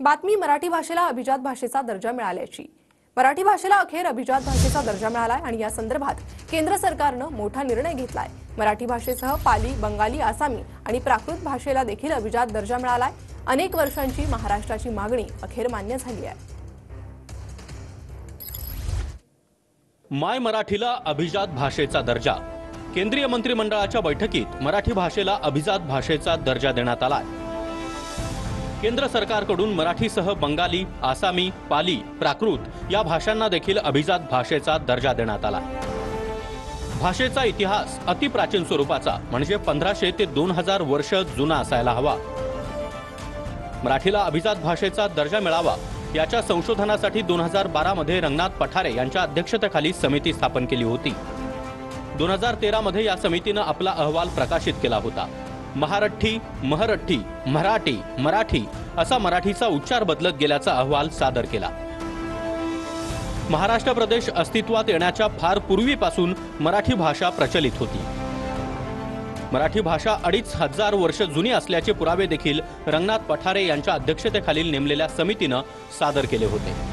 बातमी मराठी भाषेला अभिजात भाषेचा दर्जा मिळाल्याची। मराठी भाषेला अखेर अभिजात भाषेचा दर्जा मिळालाय आणि या संदर्भात केंद्र सरकारने मोठा निर्णय घेतलाय। मराठी भाषेसह पाली, बंगाली, आसामी आणि प्राकृत भाषेला देखील अभिजात दर्जा मिळालाय। अनेक वर्षांची महाराष्ट्राची मागणी अखेर मान्य झाली आहे। माय मराठीला अभिजात भाषेचा दर्जा। केंद्रीय मंत्रिमंडळाच्या बैठकीत मराठी भाषेला अभिजात भाषेचा दर्जा देण्यात आलाय। केंद्र सरकारकडून मराठीसह बंगाली, आसामी, पाली, प्राकृत या भाषांना देखील अभिजात भाषेचा दर्जा देण्यात आला। भाषेचा इतिहास अतिप्राचीन स्वरूपाचा म्हणजे 1500 ते 2000 वर्ष जुना असायला हवा। मराठीला अभिजात भाषेचा दर्जा मिळावा याच्या संशोधनासाठी 2012 मध्ये रंगनाथ पठारे यांच्या अध्यक्षतेखाली समिती स्थापन केली होती। 2013 मध्ये या समितीने आपला अहवाल प्रकाशित केला होता। महारठ्ठी, महरठ्ठी, मराठी, मराठी असा मराठीचा उच्चार बदलत गेल्याचा अहवाल सादर केला। महाराष्ट्र प्रदेश अस्तित्वात येण्याच्या फार पूर्वीपासून मराठी भाषा प्रचलित होती। मराठी भाषा 2500 वर्ष जुनी असल्याचे पुरावे देखील रंगनाथ पठारे यांच्या अध्यक्षतेखालील नेमलेल्या समितीने सादर केले होते।